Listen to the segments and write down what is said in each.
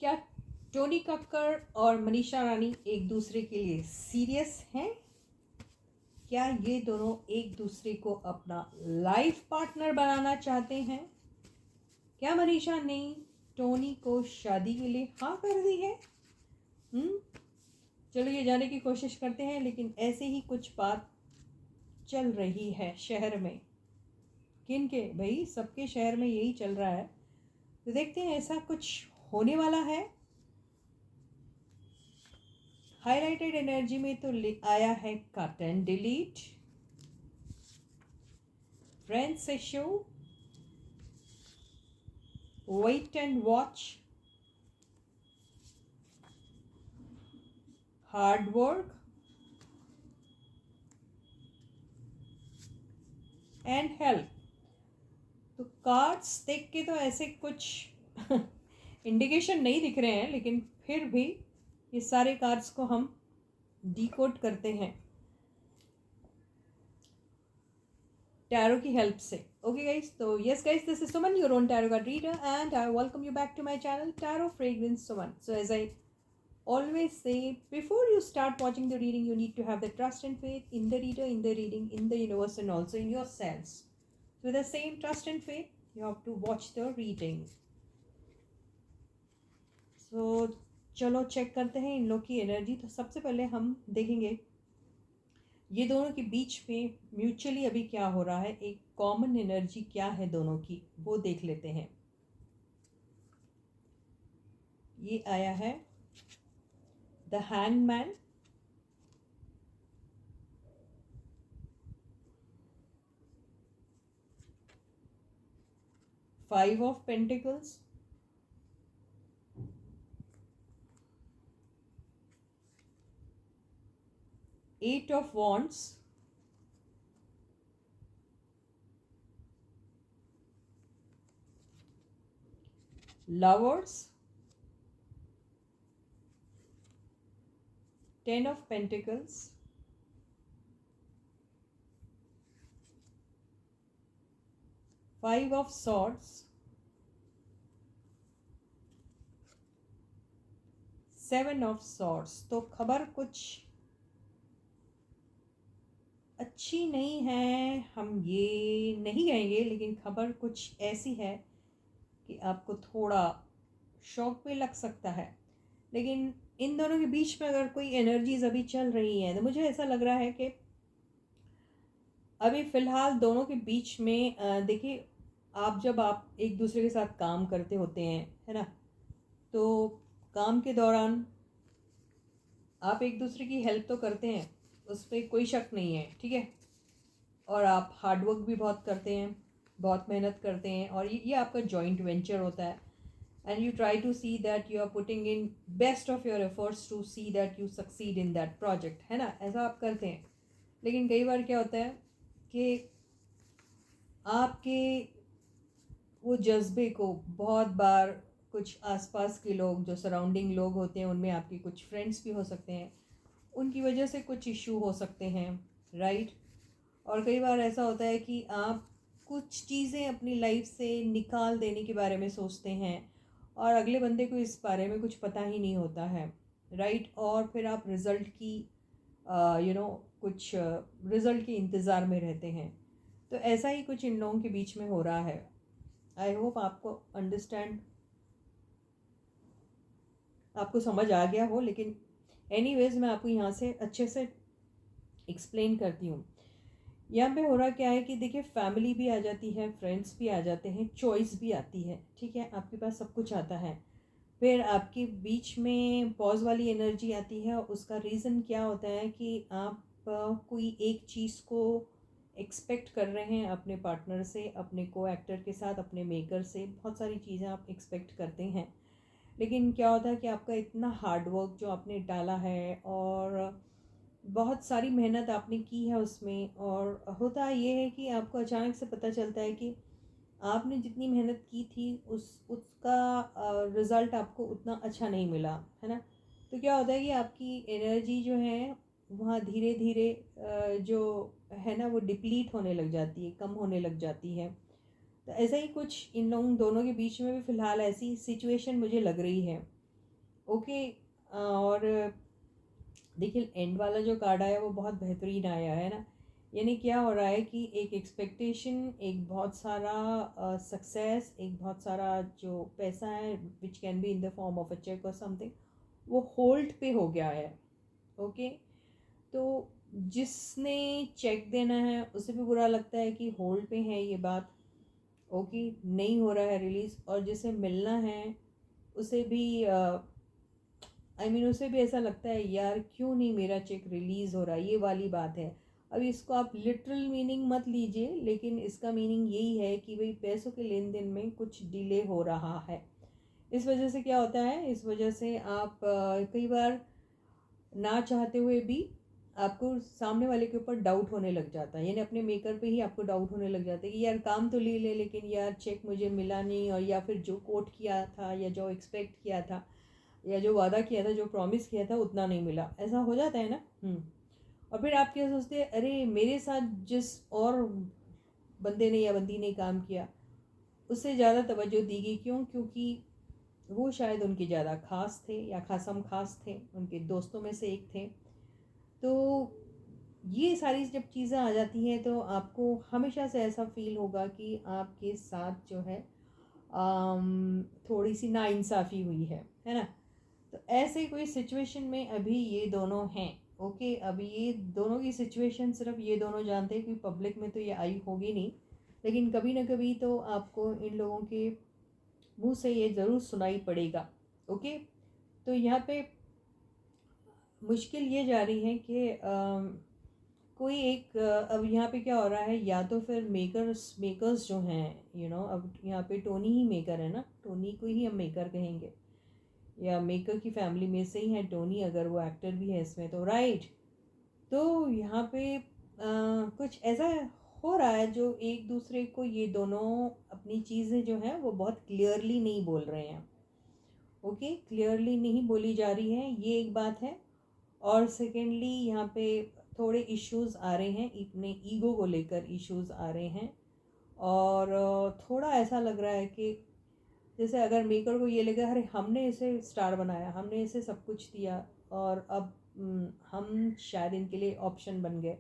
क्या टोनी कक्कर और मनीषा रानी एक दूसरे के लिए सीरियस हैं? क्या ये दोनों एक दूसरे को अपना लाइफ पार्टनर बनाना चाहते हैं? क्या मनीषा ने टोनी को शादी के लिए हाँ कर दी है? चलो ये जानने की कोशिश करते हैं। लेकिन ऐसे ही कुछ बात चल रही है शहर में। किन के? भाई सबके शहर में यही चल रहा है। तो देखते हैं ऐसा कुछ होने वाला है। हाईलाइटेड एनर्जी में तो आया है cut and delete, friends issue, wait and watch, hard work and help. तो कार्ड्स देख के तो ऐसे कुछ इंडिकेशन नहीं दिख रहे हैं, लेकिन फिर भी ये सारे कार्ड्स को हम डिकोड करते हैं टैरो की हेल्प से। ओके गाइस, तो yes guys, this is Suman, your own tarot card reader, and I welcome you back to my channel Tarot Fragrance Suman. So as I always say, before you start watching the reading, you need to have the trust and faith in the reader, in the reading, in the universe, and also in yourselves. So with the same trust and faith, you have to watch the reading. So चलो check करते हैं इन लोग की energy. तो सबसे पहले हम देखेंगे ये दोनों के बीच में म्यूचुअली अभी क्या हो रहा है, एक कॉमन एनर्जी क्या है दोनों की, वो देख लेते हैं। ये आया है the hangman, five of pentacles, eight of wands, lovers, ten of pentacles, five of swords, seven of swords. तो खबर कुछ अच्छी नहीं है, हम ये नहीं कहेंगे, लेकिन खबर कुछ ऐसी है कि आपको थोड़ा शौक भी लग सकता है। लेकिन इन दोनों के बीच में अगर कोई एनर्जीज अभी चल रही हैं, तो मुझे ऐसा लग रहा है कि अभी फ़िलहाल दोनों के बीच में देखिए, आप एक दूसरे के साथ काम करते होते हैं, है ना, तो काम के दौरान आप एक दूसरे की हेल्प तो करते हैं, उस पर कोई शक नहीं है, ठीक है। और आप हार्डवर्क भी बहुत करते हैं, बहुत मेहनत करते हैं, और ये आपका जॉइंट वेंचर होता है। And you try to see that you are putting in best of your efforts to see that you succeed in that project, है ना, ऐसा आप करते हैं। लेकिन कई बार क्या होता है कि आपके वो जज्बे को बहुत बार कुछ आसपास के लोग, जो सराउंडिंग लोग होते हैं, उनमें आपके कुछ फ्रेंड्स भी हो सकते हैं, उनकी वजह से कुछ इशू हो सकते हैं, राइट। और कई बार ऐसा होता है कि आप कुछ चीज़ें अपनी लाइफ से निकाल देने के बारे में सोचते हैं, और अगले बंदे को इस बारे में कुछ पता ही नहीं होता है, राइट। और फिर आप रिज़ल्ट की कुछ रिज़ल्ट के इंतज़ार में रहते हैं। तो ऐसा ही कुछ इन लोगों के बीच में हो रहा है। आई होप आपको आपको समझ आ गया हो। लेकिन एनीवेज मैं आपको यहाँ से अच्छे से एक्सप्लेन करती हूँ। यहाँ पे हो रहा क्या है कि देखिए, फैमिली भी आ जाती है, फ्रेंड्स भी आ जाते हैं, चॉइस भी आती है, ठीक है, आपके पास सब कुछ आता है। फिर आपके बीच में पॉज वाली एनर्जी आती है। उसका रीज़न क्या होता है कि आप कोई एक चीज़ को एक्सपेक्ट कर रहे हैं अपने पार्टनर से, अपने को एक्टर के साथ, अपने मेकर से, बहुत सारी चीज़ें आप एक्सपेक्ट करते हैं। लेकिन क्या होता है कि आपका इतना हार्ड वर्क जो आपने डाला है, और बहुत सारी मेहनत आपने की है उसमें, और होता ये है कि आपको अचानक से पता चलता है कि आपने जितनी मेहनत की थी उसका रिज़ल्ट आपको उतना अच्छा नहीं मिला, है ना। तो क्या होता है कि आपकी एनर्जी जो है वहाँ धीरे धीरे जो है ना, वो डिप्लीट होने लग जाती है, कम होने लग जाती है। तो ऐसा ही कुछ इन लोगों दोनों के बीच में भी फ़िलहाल ऐसी सिचुएशन मुझे लग रही है। ओके। और देखिए एंड वाला जो कार्ड आया वो बहुत बेहतरीन आया है ना। यानी क्या हो रहा है कि एक एक्सपेक्टेशन, एक बहुत सारा सक्सेस, एक बहुत सारा जो पैसा है which can be in the form of a cheque और समथिंग, वो होल्ड पे हो गया है। ओके। तो जिसने चेक देना है उसे भी बुरा लगता है कि होल्ड पे है ये बात। ओके, नहीं हो रहा है रिलीज़। और जिसे मिलना है उसे भी उसे भी ऐसा लगता है यार क्यों नहीं मेरा चेक रिलीज़ हो रहा, ये वाली बात है। अब इसको आप लिटरल मीनिंग मत लीजिए, लेकिन इसका मीनिंग यही है कि भाई पैसों के लेन देन में कुछ डिले हो रहा है। इस वजह से क्या होता है, इस वजह से आप कई बार ना चाहते हुए भी आपको सामने वाले के ऊपर डाउट होने लग जाता है, यानी अपने मेकर पे ही आपको डाउट होने लग जाता है कि यार काम तो ले ले लेकिन यार चेक मुझे मिला नहीं, और या फिर जो कोट किया था या जो एक्सपेक्ट किया था या जो वादा किया था, जो प्रॉमिस किया था, उतना नहीं मिला। ऐसा हो जाता है ना। और फिर आप क्या सोचते हैं, अरे मेरे साथ जिस और बंदे ने या बंदी ने काम किया उससे ज़्यादा तवज्जो दी गई, क्यों? क्योंकि वो शायद उनके ज़्यादा खास थे या खासम खास थे, उनके दोस्तों में से एक थे। तो ये सारी जब चीज़ें आ जाती हैं तो आपको हमेशा से ऐसा फील होगा कि आपके साथ जो है थोड़ी सी नाइंसाफ़ी हुई है ना। तो ऐसे कोई सिचुएशन में अभी ये दोनों हैं। ओके, अभी ये दोनों की सिचुएशन सिर्फ ये दोनों जानते हैं कि पब्लिक में तो ये आई होगी नहीं, लेकिन कभी ना कभी तो आपको इन लोगों के मुंह से ये ज़रूर सुनाई पड़ेगा। ओके। तो यहाँ पे मुश्किल ये जा रही है कि कोई एक अब यहाँ पे क्या हो रहा है, या तो फिर मेकर्स जो हैं अब यहाँ पे टोनी ही मेकर है ना, टोनी को ही हम मेकर कहेंगे, या मेकर की फैमिली में से ही है टोनी, अगर वो एक्टर भी है इसमें तो राइट। तो यहाँ पे कुछ ऐसा हो रहा है जो एक दूसरे को, ये दोनों अपनी चीज़ें जो हैं वो बहुत क्लियरली नहीं बोल रहे हैं। ओके, क्लियरली नहीं बोली जा रही है, ये एक बात है। और सेकेंडली यहाँ पे थोड़े इश्यूज आ रहे हैं, अपने ईगो को लेकर इश्यूज आ रहे हैं। और थोड़ा ऐसा लग रहा है कि जैसे अगर मेकर को ये लगा अरे हमने इसे स्टार बनाया, हमने इसे सब कुछ दिया, और अब हम शायद इनके लिए ऑप्शन बन गए,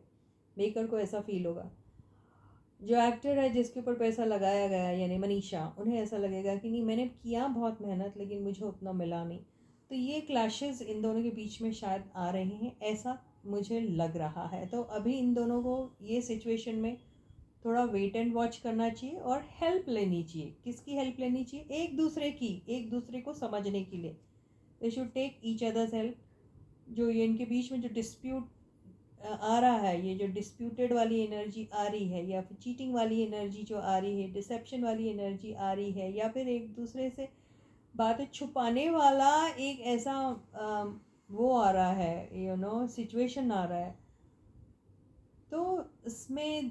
मेकर को ऐसा फील होगा। जो एक्टर है जिसके ऊपर पैसा लगाया गया यानी मनीषा, उन्हें ऐसा लगेगा कि नहीं मैंने किया बहुत मेहनत लेकिन मुझे उतना मिला नहीं। तो ये क्लैशेस इन दोनों के बीच में शायद आ रहे हैं, ऐसा मुझे लग रहा है। तो अभी इन दोनों को ये सिचुएशन में थोड़ा वेट एंड वॉच करना चाहिए और हेल्प लेनी चाहिए। किसकी हेल्प लेनी चाहिए? एक दूसरे की, एक दूसरे को समझने के लिए। They should take each others help. जो ये इनके बीच में जो डिस्प्यूट आ रहा है, ये जो डिस्प्यूटेड वाली एनर्जी आ रही है, या फिर चीटिंग वाली एनर्जी जो आ रही है, डिसेप्शन वाली एनर्जी आ रही है, या फिर एक दूसरे से बातें छुपाने वाला एक ऐसा वो आ रहा है, सिचुएशन आ रहा है। तो इसमें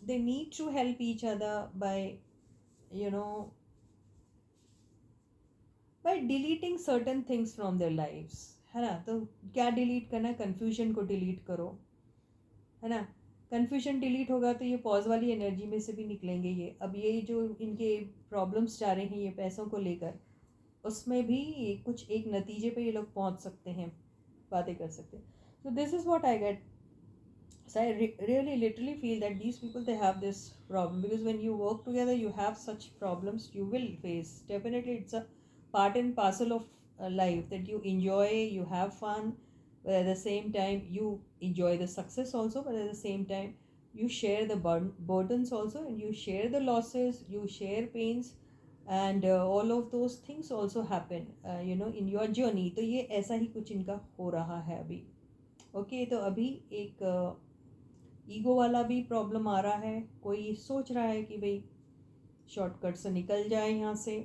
they need to help each other by you know by deleting certain things from their lifes, है ना। तो क्या डिलीट करना है? कन्फ्यूजन को डिलीट करो, है ना। कन्फ्यूजन डिलीट होगा तो ये पॉज वाली एनर्जी में से भी निकलेंगे। ये अब ये जो इनके प्रॉब्लम्स जा रहे हैं ये पैसों को लेकर, उसमें भी कुछ एक नतीजे पे ये लोग पहुंच सकते हैं, बातें कर सकते हैं। So this is what I get. So I really literally feel that these people, they have this problem, because when you work together you have such problems you will face. Definitely it's a part and parcel of life, that you enjoy, you have fun, but at the same time you enjoy the success also, but at the same time you share the burdens also, and you share the losses, you share pains, and all of those things also happen in your journey. तो ये ऐसा ही कुछ इनका हो रहा है अभी। Okay, तो अभी एक ईगो वाला भी प्रॉब्लम आ रहा है। कोई सोच रहा है कि भाई शॉर्टकट से निकल जाए यहाँ से।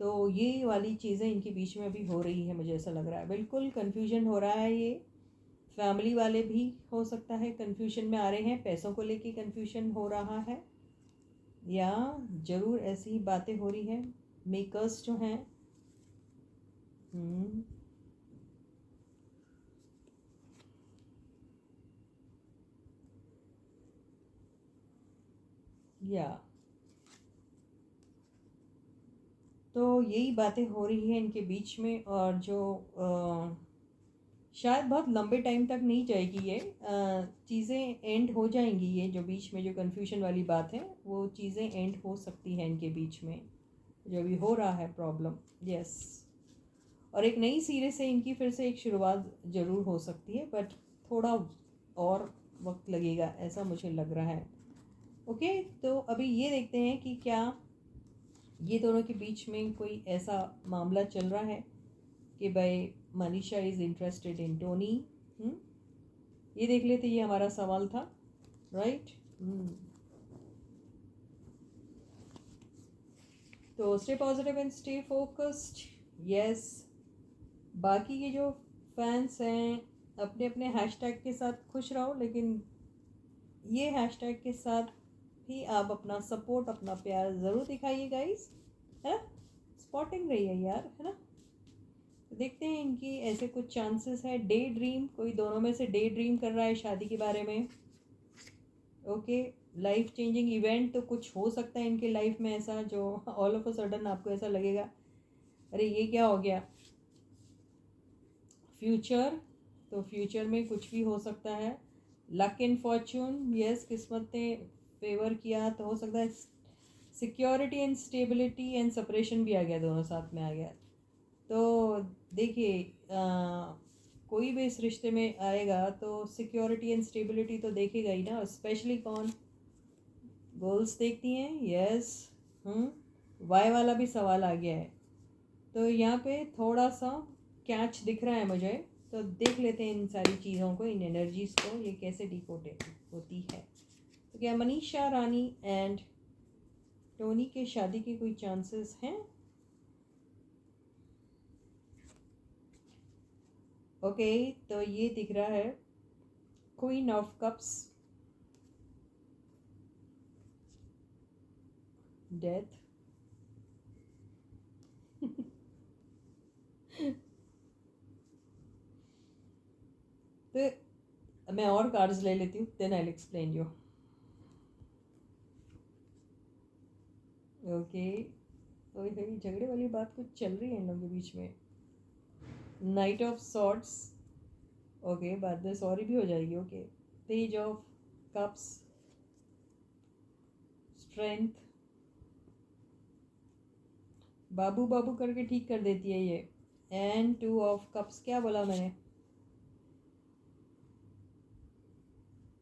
तो ये वाली चीज़ें इनके बीच में अभी हो रही है, मुझे ऐसा लग रहा है। बिल्कुल कन्फ्यूजन हो रहा है। ये फैमिली वाले भी हो सकता है कन्फ्यूजन में आ रहे हैं, पैसों को लेके कन्फ्यूजन हो रहा है, या ज़रूर ऐसी ही बातें हो रही हैं। मेकर्स जो हैं या तो यही बातें हो रही हैं इनके बीच में, और जो शायद बहुत लंबे टाइम तक नहीं जाएगी ये चीज़ें, एंड हो जाएंगी। ये जो बीच में जो कन्फ्यूजन वाली बात है वो चीज़ें एंड हो सकती हैं इनके बीच में, जो भी हो रहा है प्रॉब्लम। यस, और एक नई सिरे से इनकी फिर से एक शुरुआत ज़रूर हो सकती है, बट थोड़ा और वक्त लगेगा ऐसा मुझे लग रहा है। ओके, तो अभी ये देखते हैं कि क्या ये दोनों के बीच में कोई ऐसा मामला चल रहा है कि भाई Manisha is interested in Tony. ये देख लेते, ये हमारा सवाल था, राइट। तो stay positive and stay focused. Yes, बाकी के जो फैंस हैं अपने अपने हैशटैग के साथ खुश रहो, लेकिन ये हैशटैग के साथ भी आप अपना सपोर्ट, अपना प्यार ज़रूर दिखाइए गाइस, है ना। स्पॉटिंग रही है यार, है ना। तो देखते हैं इनकी ऐसे कुछ चांसेस है। डे ड्रीम, कोई दोनों में से डे ड्रीम कर रहा है शादी के बारे में। ओके, लाइफ चेंजिंग इवेंट तो कुछ हो सकता है इनके लाइफ में ऐसा, जो ऑल ऑफ अ सडन आपको ऐसा लगेगा अरे ये क्या हो गया। फ्यूचर, तो फ्यूचर में कुछ भी हो सकता है। लक एंड फॉर्चून, यस, किस्मत ने फेवर किया तो हो सकता है। Security and stability and separation भी आ गया, दोनों साथ में आ गया। तो देखिए कोई भी इस रिश्ते में आएगा तो सिक्योरिटी एंड स्टेबिलिटी तो देखेगा ही ना, स्पेशली कौन, गोल्स देखती हैं। यस, वाई वाला भी सवाल आ गया है, तो यहाँ पे थोड़ा सा कैच दिख रहा है मुझे। तो देख लेते हैं इन सारी चीज़ों को, इन एनर्जीज़ को, ये कैसे डिकोड होती है। तो क्या मनीषा रानी एंड टोनी के शादी के कोई चांसेस हैं? ओके, तो ये दिख रहा है क्वीन ऑफ कप्स, डेथ। तो मैं और कार्ड्स ले लेती हूँ, then I will explain you. Okay, तो ये झगड़े वाली बात कुछ चल रही है इन लोगों के बीच में। नाइट ऑफ सॉर्ट्स, ओके, बाद में सॉरी भी हो जाएगी। Okay, page of cups, strength, बाबू बाबू करके ठीक कर देती है ये। एंड टू ऑफ कप्स, क्या बोला मैंने।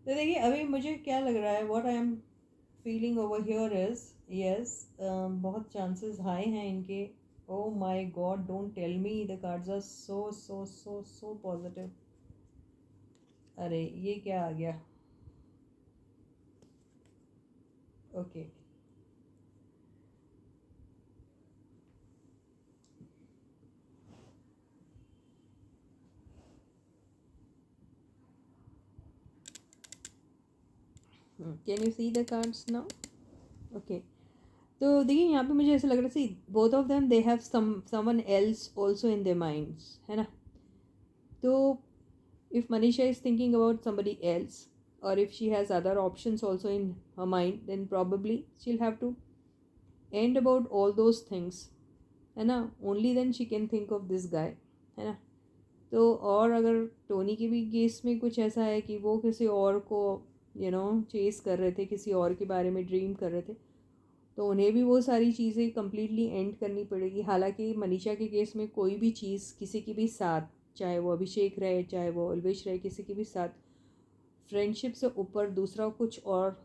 तो देखिए अभी मुझे क्या लग रहा है, what I am feeling over here is, yes, बहुत चांसेस हाई हैं इनके। Oh my god, don't tell me, the cards are so so so so positive. अरे ये क्या आ गया। Okay, can you see the cards now? Okay, तो देखिए यहाँ पे मुझे ऐसा लग रहा है, see both of them they have someone else also in their minds, है ना। तो if Manisha is thinking about somebody else, or if she has other options also in her mind, then probably she'll have to end about all those things, है ना। only then she can think of this guy, है ना। तो और अगर Tony के भी case में कुछ ऐसा है कि वो किसी और को चेस कर रहे थे, किसी और के बारे में ड्रीम कर रहे थे, तो उन्हें भी वो सारी चीज़ें कम्प्लीटली एंड करनी पड़ेगी। हालांकि मनीषा के केस में कोई भी चीज़ किसी की भी साथ, चाहे वो अभिषेक रहे चाहे वो अलवेश रहे, किसी की भी साथ फ्रेंडशिप से ऊपर दूसरा कुछ और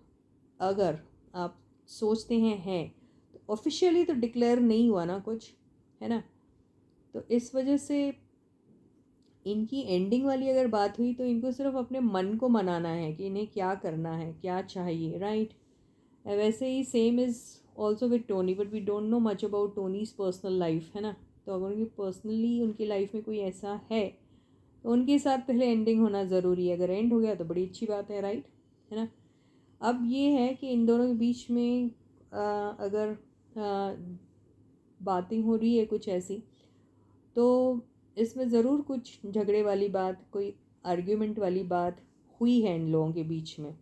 अगर आप सोचते हैं तो ऑफिशियली तो डिक्लेयर नहीं हुआ ना कुछ, है ना। तो इस वजह से इनकी एंडिंग वाली अगर बात हुई तो इनको सिर्फ अपने मन को मनाना है कि इन्हें क्या करना है, क्या चाहिए, राइट। वैसे ही same is also with Tony, but we don't know much about Tony's personal life, है ना। तो अगर उनकी पर्सनली उनकी लाइफ में कोई ऐसा है तो उनके साथ पहले एंडिंग होना ज़रूरी है। अगर एंड हो गया तो बड़ी अच्छी बात है, राइट, है ना। अब ये है कि इन दोनों के बीच में अगर बातें हो रही है कुछ ऐसी, तो इसमें ज़रूर कुछ झगड़े वाली बात, कोई आर्ग्यूमेंट वाली बात हुई है इन लोगों के बीच में।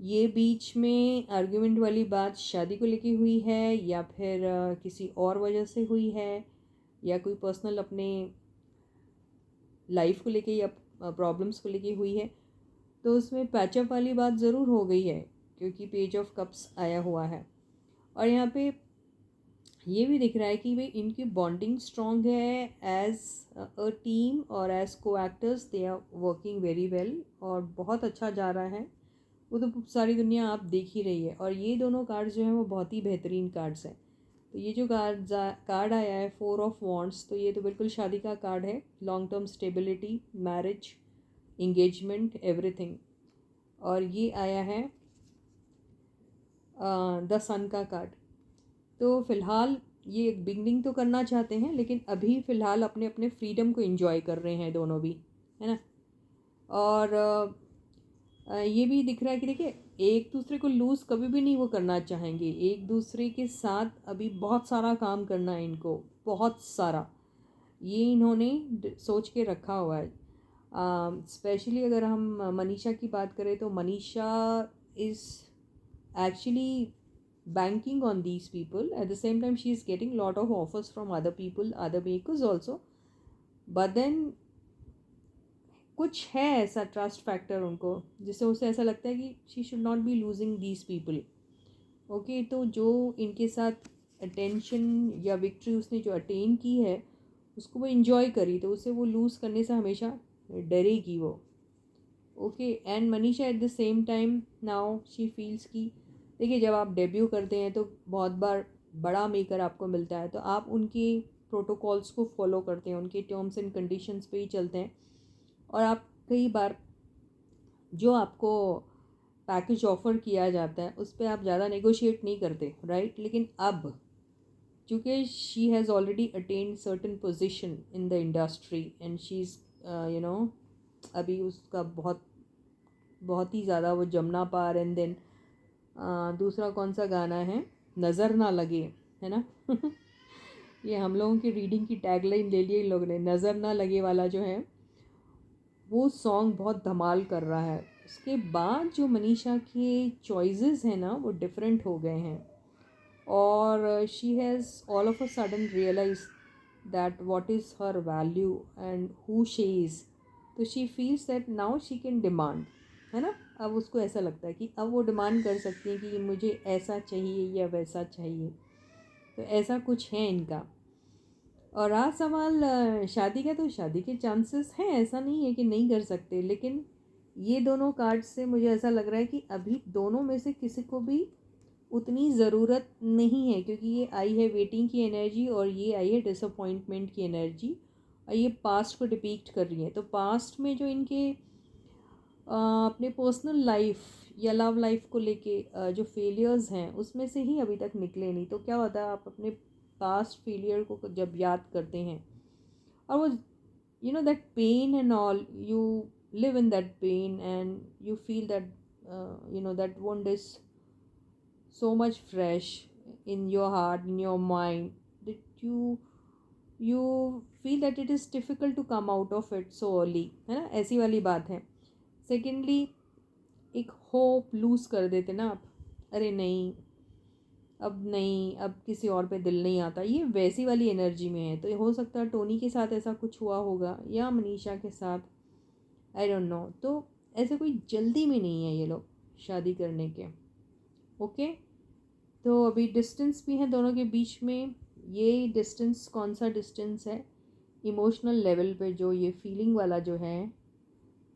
ये बीच में आर्ग्यूमेंट वाली बात शादी को लेके हुई है या फिर किसी और वजह से हुई है, या कोई पर्सनल अपने लाइफ को लेके या प्रॉब्लम्स को लेके हुई है, तो उसमें पैचअप वाली बात ज़रूर हो गई है क्योंकि पेज ऑफ कप्स आया हुआ है। और यहाँ पे ये भी दिख रहा है कि भाई इनकी बॉन्डिंग स्ट्रॉन्ग है एज अ टीम, और as co actors they are working very well, और बहुत अच्छा जा रहा है। वो तो सारी दुनिया आप देख ही रही है। और ये दोनों कार्ड्स जो हैं वो बहुत ही बेहतरीन कार्ड्स हैं। तो ये जो कार्ड आया है 4 ऑफ वॉन्ड्स, तो ये तो बिल्कुल शादी का कार्ड है, long term stability, marriage, engagement, everything. और ये आया है द सन का कार्ड। तो फ़िलहाल ये एक बिगनिंग तो करना चाहते हैं, लेकिन अभी फ़िलहाल अपने अपने फ्रीडम को एंजॉय कर रहे हैं दोनों भी, है ना। और ये भी दिख रहा है कि देखिए एक दूसरे को लूज़ कभी भी नहीं वो करना चाहेंगे, एक दूसरे के साथ अभी बहुत सारा काम करना है इनको, बहुत सारा। ये इन्होंने सोच के रखा हुआ है। स्पेशली अगर हम मनीषा की बात करें तो Manisha is actually banking on these people. At the same time she is getting lot of offers from other people, other makers also, but then कुछ है ऐसा ट्रस्ट फैक्टर उनको जिससे उसे ऐसा लगता है कि she should not be losing these people. Okay, तो जो इनके साथ अटेंशन या विक्ट्री उसने जो अटेन की है उसको वो इन्जॉय करी, तो उसे वो लूज़ करने से हमेशा डरेगी वो। Okay, and Manisha at the same time now she feels की देखिए जब आप डेब्यू करते हैं तो बहुत बार बड़ा मेकर आपको मिलता है, तो आप उनके प्रोटोकॉल्स को फॉलो करते हैं, उनके टर्म्स एंड कंडीशंस पे ही चलते हैं, और आप कई बार जो आपको पैकेज ऑफ़र किया जाता है उस पर आप ज़्यादा नेगोशिएट नहीं करते, राइट। लेकिन अब चूँकि she has already attend certain position in the industry and she is you know अभी उसका बहुत बहुत ही ज़्यादा वो जमना पार, एंड देन दूसरा कौन सा गाना है, नज़र ना लगे, है ना। ये हम लोगों की रीडिंग की टैगलाइन ले लिए इन लोगों ने, नज़र ना लगे वाला जो है वो सॉन्ग बहुत धमाल कर रहा है। उसके बाद जो मनीषा के चॉइसेस हैं ना वो डिफरेंट हो गए हैं, और she has all of a sudden realise that what is her value and who she is. तो she feels that now she can demand, है ना। अब उसको ऐसा लगता है कि अब वो डिमांड कर सकती है कि मुझे ऐसा चाहिए या वैसा चाहिए। तो ऐसा कुछ है इनका। और रहा सवाल शादी का, तो शादी के चांसेस हैं, ऐसा नहीं है कि नहीं कर सकते, लेकिन ये दोनों कार्ड से मुझे ऐसा लग रहा है कि अभी दोनों में से किसी को भी उतनी ज़रूरत नहीं है, क्योंकि ये आई है वेटिंग की एनर्जी और ये आई है डिसअपॉइंटमेंट की एनर्जी, और ये पास्ट को डिपिक्ट कर रही है। तो पास्ट में जो इनके अपने पर्सनल लाइफ या लव लाइफ को लेके जो फेलियर्स हैं उसमें से ही अभी तक निकले नहीं। तो क्या होता है, आप अपने पास्ट फेलियर को जब याद करते हैं और वो you know that pain and all, you live in that pain and you feel that that wound is so much fresh in your heart, in your mind, that you feel that it is difficult to come out of it so early, है ना, ऐसी वाली बात है। Secondly एक hope loose कर देते ना आप, अरे नहीं अब नहीं, अब किसी और पे दिल नहीं आता, ये वैसी वाली एनर्जी में है। तो हो सकता है टोनी के साथ ऐसा कुछ हुआ होगा या मनीषा के साथ, आई डोंट नो। तो ऐसे कोई जल्दी में नहीं है ये लोग शादी करने के। ओके, तो अभी डिस्टेंस भी है दोनों के बीच में। ये डिस्टेंस कौन सा डिस्टेंस है, इमोशनल लेवल पे जो ये फीलिंग वाला जो है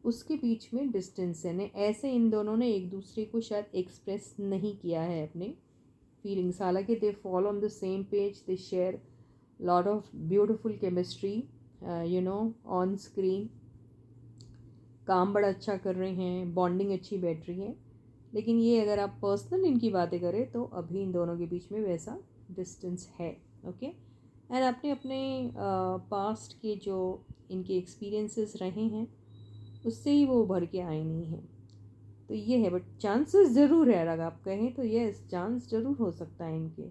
उसके बीच में डिस्टेंस है। ने ऐसे इन दोनों ने एक दूसरे को शायद एक्सप्रेस नहीं किया है अपने फीलिंग्स, हालांकि they fall on the same page, they share lot of beautiful chemistry on screen, काम बड़ा अच्छा कर रहे हैं, बॉन्डिंग अच्छी बैठ रही है। लेकिन ये अगर आप पर्सनल इनकी बातें करें तो अभी इन दोनों के बीच में वैसा डिस्टेंस है। ओके, एंड अपने अपने पास्ट के जो इनके एक्सपीरियंसेस रहे हैं उससे ही वो उभर के आए नहीं हैं। तो ये है, बट चांसेस ज़रूर है, अगर आप कहें तो यस चांस ज़रूर हो सकता है इनके।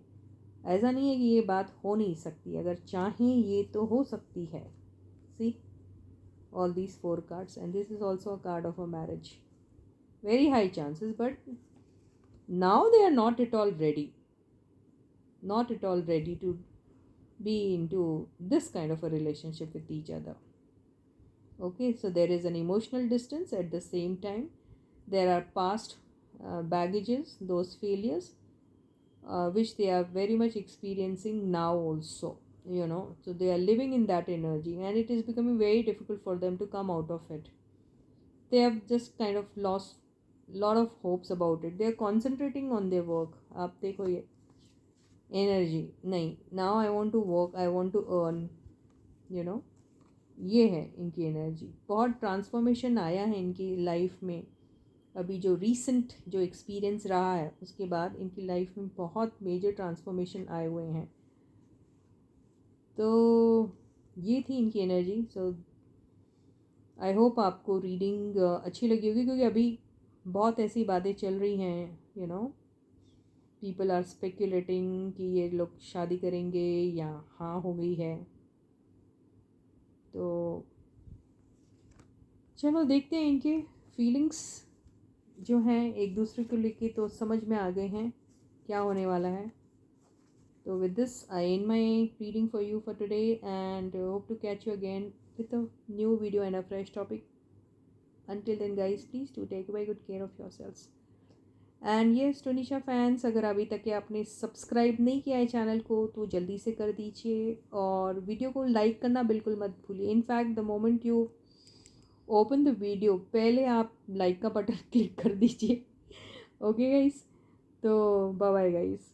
ऐसा नहीं है कि ये बात हो नहीं सकती, अगर चाहें ये तो हो सकती है। सी all these 4 cards, and this is also a card of a marriage. very high chances, but now they are not at all ready, not at all ready to be into this kind of a relationship with each other. Okay, so there is an emotional distance. At the same time, there are past baggages, those failures, which they are very much experiencing now also, so they are living in that energy, and it is becoming very difficult for them to come out of it. They have just kind of lost lot of hopes about it. They are concentrating on their work. आप देखो ये energy नहीं, now I want to work, I want to earn, you know ये है इनकी energy. बहुत transformation आया है इनकी लाइफ में. अभी जो रीसेंट जो एक्सपीरियंस रहा है उसके बाद इनकी लाइफ में बहुत मेजर ट्रांसफॉर्मेशन आए हुए हैं. तो ये थी इनकी एनर्जी. सो आई होप आपको रीडिंग अच्छी लगी होगी, क्योंकि अभी बहुत ऐसी बातें चल रही हैं, पीपल आर स्पेक्यूलेटिंग कि ये लोग शादी करेंगे या हाँ हो गई है. तो चलो देखते हैं इनके फीलिंग्स जो हैं एक दूसरे को लेके, तो समझ में आ गए हैं क्या होने वाला है. So with this, I end my reading for you for today, and hope to catch you again with a new video and a fresh topic. Until then guys, please do take very good care of yourselves. And yes, Tonisha fans, अगर अभी तक के आपने subscribe नहीं किया है channel को तो जल्दी से कर दीजिए, और वीडियो को लाइक करना बिल्कुल मत भूलिए. In fact the moment you open the video, पहले आप लाइक का बटन क्लिक कर दीजिए. ओके गाइस, तो बाय बाय गाइस.